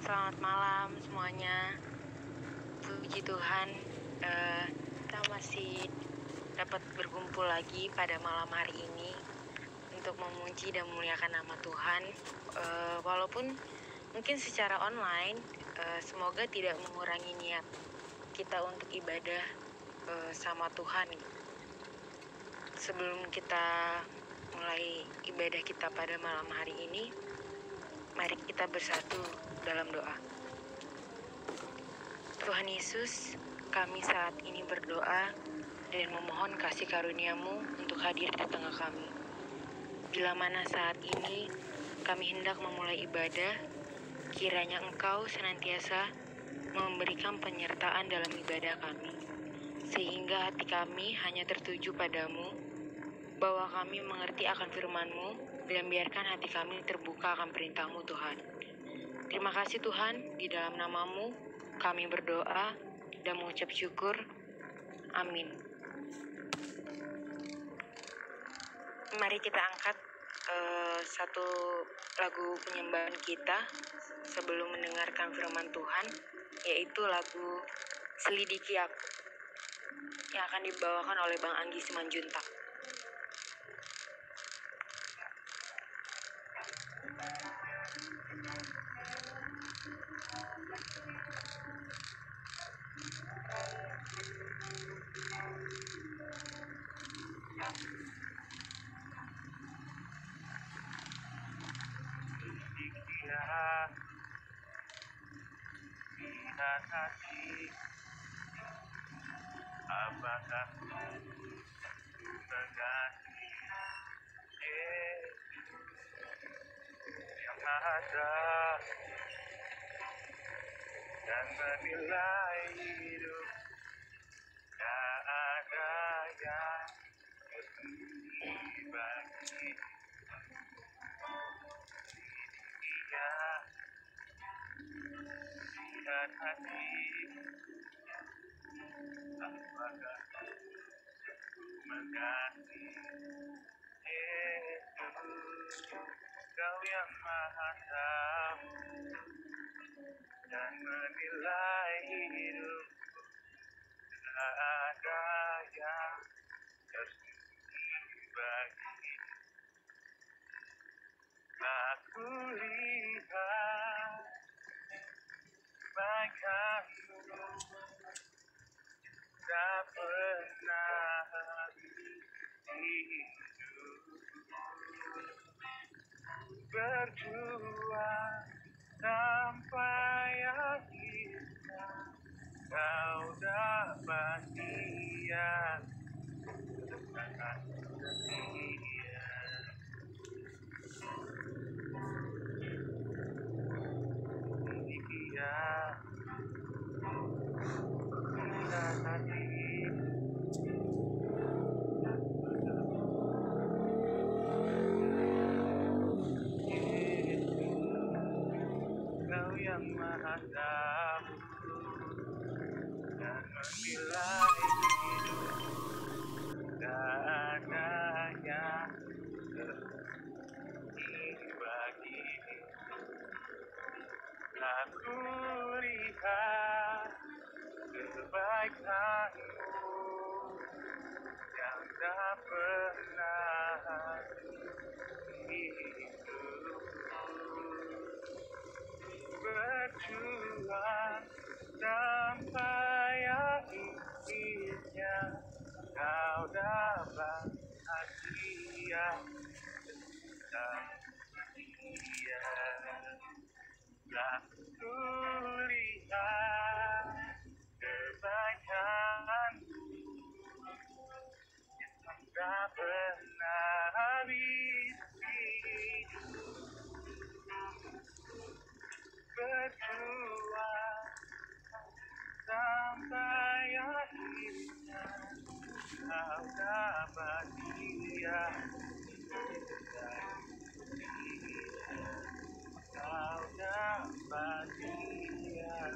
Selamat malam semuanya. Puji Tuhan, kita masih dapat berkumpul lagi pada malam hari ini untuk memuji dan memuliakan nama Tuhan. Walaupun mungkin secara online, semoga tidak mengurangi niat kita untuk ibadah sama Tuhan. Sebelum kita mulai ibadah kita pada malam hari ini, mari kita bersatu dalam doa. Tuhan Yesus, kami saat ini berdoa dan memohon kasih karunia-Mu untuk hadir di tengah kami. Bila mana saat ini kami hendak memulai ibadah, kiranya Engkau senantiasa memberikan penyertaan dalam ibadah kami, sehingga hati kami hanya tertuju padamu, bahwa kami mengerti akan firman-Mu, dan biarkan hati kami terbuka akan perintah-Mu Tuhan. Terima kasih Tuhan, di dalam nama-Mu kami berdoa dan mengucap syukur. Amin. Mari kita angkat satu lagu penyembahan kita sebelum mendengarkan firman Tuhan, yaitu lagu Selidiki Aku yang akan dibawakan oleh Bang Anggi Simanjuntak. Lihat hati, apakah mengasihi yang ada dan menilai hidup. Tak ada yang lebih bagi dia. Lihat hati, apakah mengasihi Yesus. Kau yang Maha Tahu dan menilai hidup. Tak ada yang tersembunyi bagi. Aku lihat kebaikan-Mu, tak pernah hidup. Berjuang sampai akhirnya, Kau dapat dia dengan setia. Dia lihat hati, Kau yang Maha Tahu dan menilai hidup. Tak ada yang tersembunyi bagi. Aku lihat kebaikan-Mu yang tak pernah hidup. Berjuang sampai akhirnya, Kau dapat hadiah dan dia. Aku lihat kebaikan-Mu yang tak pernah habis hidup. Berjuang sampai akhirnya, Kau dapat dia. Kau dapat dia.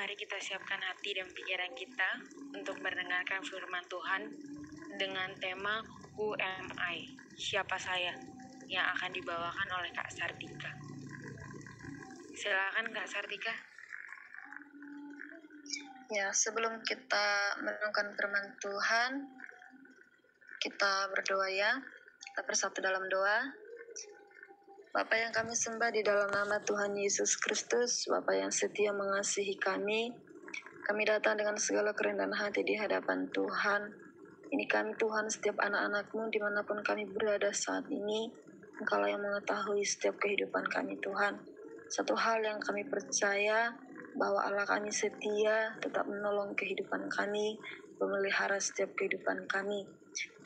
mari kita siapkan hati dan pikiran kita untuk mendengarkan firman Tuhan dengan tema Who Am I? Siapa saya? Yang akan dibawakan oleh Kak Sartika. Silakan Kak Sartika. Ya, sebelum kita merenungkan firman Tuhan, kita berdoa ya. Kita bersatu dalam doa. Bapa yang kami sembah di dalam nama Tuhan Yesus Kristus, Bapa yang setia mengasihi kami datang dengan segala kerendahan hati di hadapan Tuhan. Ini kami Tuhan, setiap anak-anak-Mu dimanapun kami berada saat ini, Engkaulah yang mengetahui setiap kehidupan kami Tuhan. Satu hal yang kami percaya, bahwa Allah kami setia, tetap menolong kehidupan kami, memelihara setiap kehidupan kami.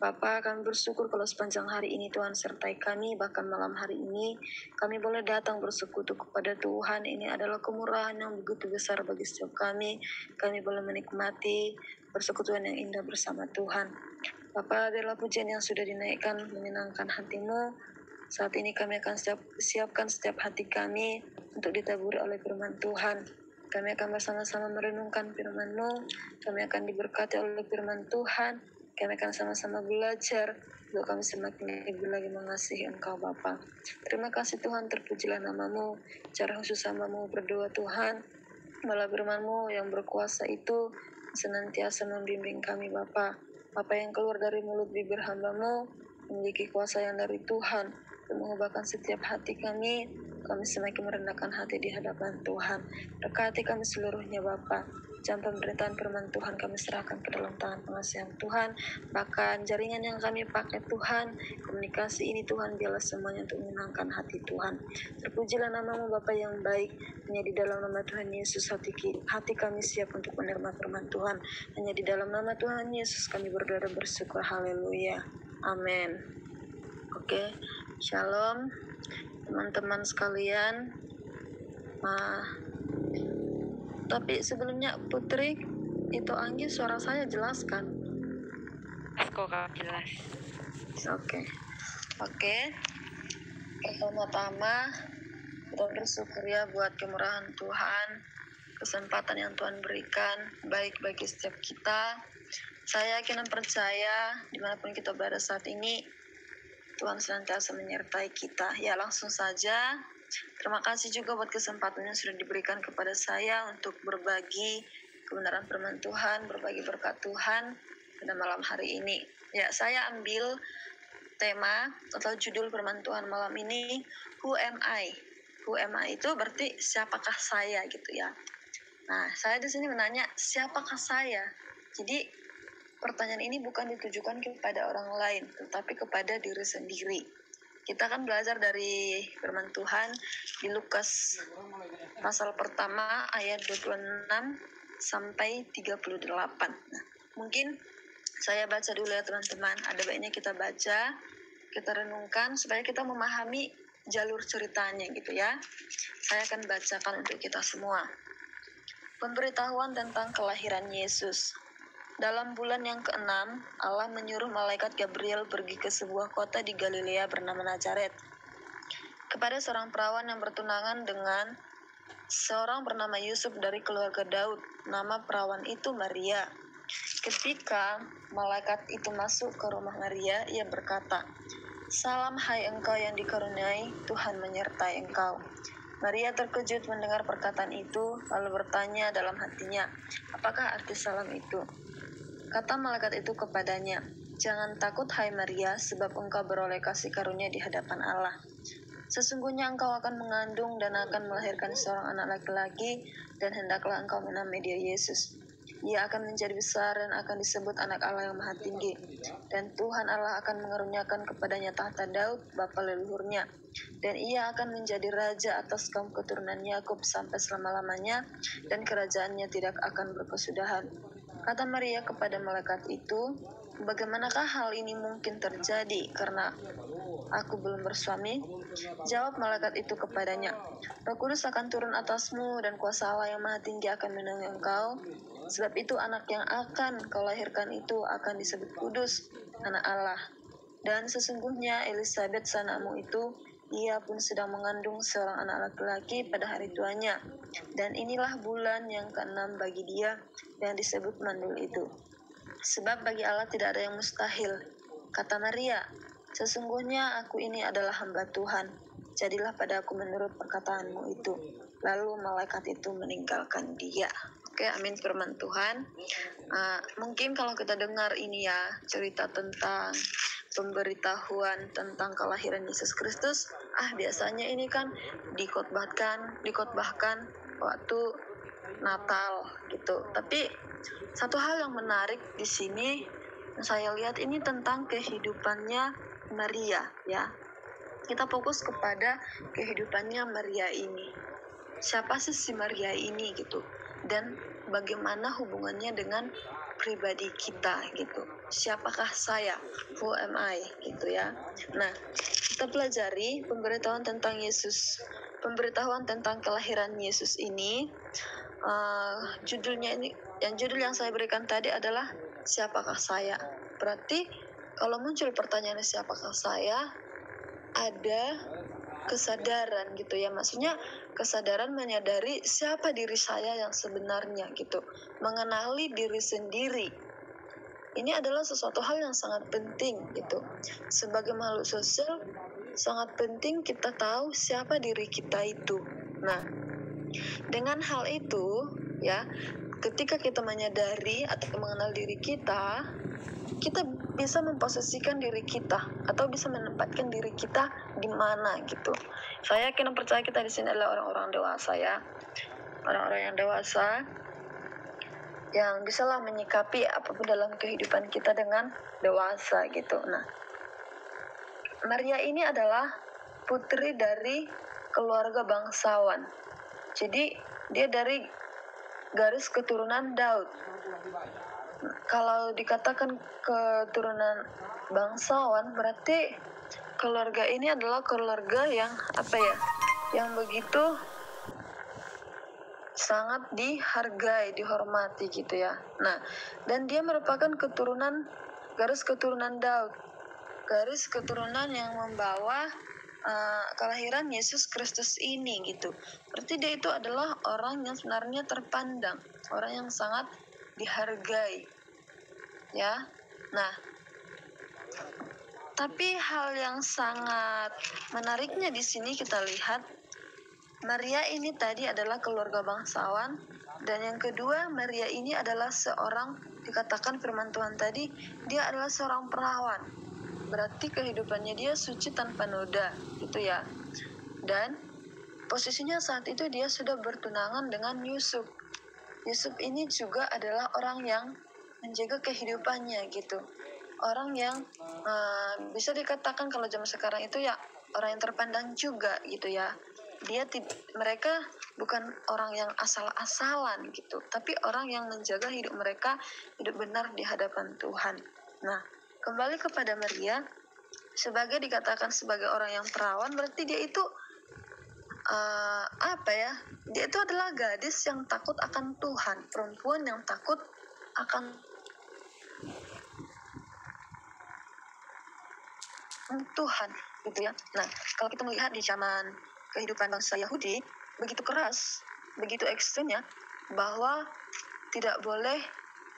Bapa, kami bersyukur kalau sepanjang hari ini Tuhan sertai kami, bahkan malam hari ini kami boleh datang bersekutu kepada Tuhan. Ini adalah kemurahan yang begitu besar bagi setiap kami. Kami boleh menikmati persekutuan yang indah bersama Tuhan. Bapa, biarlah pujian yang sudah dinaikkan menyenangkan hati-Mu. Saat ini kami akan siapkan setiap hati kami untuk ditaburi oleh firman Tuhan. Kami akan bersama-sama merenungkan firman-Mu. Kami akan diberkati oleh firman Tuhan. Kami akan sama-sama belajar untuk kami semakin lebih lagi mengasihi Engkau Bapa. Terima kasih Tuhan, terpujilah nama-Mu. Cara khusus hamba-Mu berdoa Tuhan, malah firman-Mu yang berkuasa itu senantiasa membimbing kami Bapa. Apa yang keluar dari mulut bibir hamba-Mu memiliki kuasa yang dari Tuhan untuk mengubahkan setiap hati kami semakin merendahkan hati di hadapan Tuhan. Berkati kami seluruhnya Bapa. Jam pemberitaan firman Tuhan kami serahkan ke dalam tangan pengasihan Tuhan. Bahkan jaringan yang kami pakai Tuhan, komunikasi ini Tuhan, biarlah semuanya untuk menyenangkan hati Tuhan. Terpujilah nama-Mu Bapa yang baik. Hanya di dalam nama Tuhan Yesus hati kami siap untuk menerima firman Tuhan. Hanya di dalam nama Tuhan Yesus kami berdoa dan bersyukur. Haleluya. Amin. Oke, shalom teman-teman sekalian. Tapi sebelumnya Putri, itu Anggi suara saya jelas kan? Kok Kak jelas? Oke. Pertama-tama kita bersyukur ya buat kemurahan Tuhan, kesempatan yang Tuhan berikan baik bagi setiap kita. Saya yakin dan percaya dimanapun kita berada saat ini, Tuhan senantiasa menyertai kita. Ya, langsung saja. Terima kasih juga buat kesempatan yang sudah diberikan kepada saya untuk berbagi kebenaran firman Tuhan, berbagi berkat Tuhan pada malam hari ini. Ya, saya ambil tema atau judul firman Tuhan malam ini, Who Am I? Who am I itu berarti siapakah saya gitu ya. Nah, saya di sini menanya siapakah saya? Jadi pertanyaan ini bukan ditujukan kepada orang lain, tetapi kepada diri sendiri. Kita akan belajar dari firman Tuhan di Lukas pasal pertama ayat 26 sampai 38. Nah, mungkin saya baca dulu ya teman-teman. Ada baiknya kita baca, kita renungkan supaya kita memahami jalur ceritanya gitu ya. Saya akan bacakan untuk kita semua. Pemberitahuan tentang kelahiran Yesus. Dalam bulan yang ke-6, Allah menyuruh malaikat Gabriel pergi ke sebuah kota di Galilea bernama Nazaret, kepada seorang perawan yang bertunangan dengan seorang bernama Yusuf dari keluarga Daud. Nama perawan itu Maria. Ketika malaikat itu masuk ke rumah Maria, ia berkata, "Salam hai engkau yang dikaruniai, Tuhan menyertai engkau." Maria terkejut mendengar perkataan itu, lalu bertanya dalam hatinya, "Apakah arti salam itu?" Kata malaikat itu kepadanya, "Jangan takut hai Maria, sebab engkau beroleh kasih karunia di hadapan Allah. Sesungguhnya engkau akan mengandung dan akan melahirkan seorang anak laki-laki, dan hendaklah engkau menamai dia Yesus. Ia akan menjadi besar dan akan disebut anak Allah yang Maha Tinggi. Dan Tuhan Allah akan mengaruniakan kepadanya tahta Daud, bapa leluhurnya. Dan ia akan menjadi raja atas kaum keturunan Yakub sampai selama-lamanya, dan kerajaannya tidak akan berkesudahan." Kata Maria kepada malaikat itu, "Bagaimanakah hal ini mungkin terjadi karena aku belum bersuami?" Jawab malaikat itu kepadanya, "Roh Kudus akan turun atasmu dan kuasa Allah yang Maha Tinggi akan menaungi engkau. Sebab itu anak yang akan kau lahirkan itu akan disebut kudus, anak Allah. Dan sesungguhnya Elisabet sanamu itu ia pun sedang mengandung seorang anak laki-laki pada hari tuanya. Dan inilah bulan yang ke-6 bagi dia yang disebut mandul itu. Sebab bagi Allah tidak ada yang mustahil. Kata Maria, sesungguhnya aku ini adalah hamba Tuhan. Jadilah padaku menurut perkataanmu itu. Lalu malaikat itu meninggalkan dia. Oke, amin firman Tuhan. Mungkin kalau kita dengar ini ya, cerita tentang pemberitahuan tentang kelahiran Yesus Kristus, biasanya ini kan dikotbahkan waktu Natal gitu. Tapi satu hal yang menarik di sini saya lihat ini tentang kehidupannya Maria ya. Kita fokus kepada kehidupannya Maria ini. Siapa sih si Maria ini gitu? Dan bagaimana hubungannya dengan pribadi kita gitu. Siapakah saya? Who am I? Gitu ya. Nah, kita pelajari pemberitahuan tentang Yesus. Pemberitahuan tentang kelahiran Yesus ini, judulnya ini, judul yang saya berikan tadi adalah siapakah saya? Berarti kalau muncul pertanyaan siapakah saya, ada kesadaran gitu ya, maksudnya kesadaran menyadari siapa diri saya yang sebenarnya gitu, mengenali diri sendiri. Ini adalah sesuatu hal yang sangat penting gitu. Sebagai makhluk sosial sangat penting kita tahu siapa diri kita itu. Nah, dengan hal itu ya, ketika kita menyadari atau mengenal diri kita bisa memposisikan diri kita atau bisa menempatkan diri kita di mana gitu. Saya yakin dan percaya kita di sini adalah orang-orang dewasa ya. Orang-orang yang dewasa yang bisalah menyikapi apapun dalam kehidupan kita dengan dewasa gitu. Nah, Maria ini adalah putri dari keluarga bangsawan. Jadi dia dari garis keturunan Daud. Kalau dikatakan keturunan bangsawan, berarti keluarga ini adalah keluarga yang yang begitu sangat dihargai, dihormati gitu ya. Nah, dan dia merupakan garis keturunan Daud, garis keturunan yang membawa kelahiran Yesus Kristus ini gitu. Berarti dia itu adalah orang yang sebenarnya terpandang, orang yang sangat dihargai ya. Nah, tapi hal yang sangat menariknya di sini kita lihat Maria ini tadi adalah keluarga bangsawan, dan yang kedua Maria ini adalah seorang, dikatakan firman Tuhan tadi, dia adalah seorang perawan. Berarti kehidupannya dia suci tanpa noda gitu ya. Dan posisinya saat itu dia sudah bertunangan dengan Yusuf. Yusuf ini juga adalah orang yang menjaga kehidupannya gitu. Orang yang bisa dikatakan kalau zaman sekarang itu ya orang yang terpandang juga gitu ya. Mereka bukan orang yang asal-asalan gitu, tapi orang yang menjaga hidup mereka hidup benar di hadapan Tuhan. Nah, kembali kepada Maria, dikatakan sebagai orang yang perawan, berarti dia itu dia itu adalah gadis yang takut akan Tuhan, perempuan yang takut akan Tuhan gitu ya. Nah, kalau kita melihat di zaman kehidupan bangsa Yahudi begitu keras, begitu ekstrimnya, bahwa tidak boleh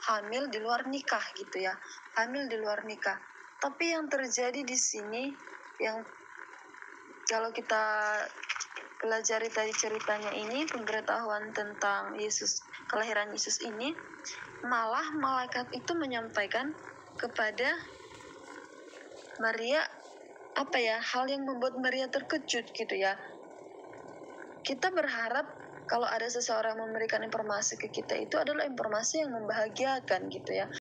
hamil di luar nikah gitu ya, hamil di luar nikah. Tapi yang terjadi di sini, yang kalau kita pelajari tadi ceritanya ini, pemberitahuan tentang Yesus, kelahiran Yesus ini, malah malaikat itu menyampaikan kepada Maria hal yang membuat Maria terkejut gitu ya. Kita berharap kalau ada seseorang memberikan informasi ke kita itu adalah informasi yang membahagiakan gitu ya.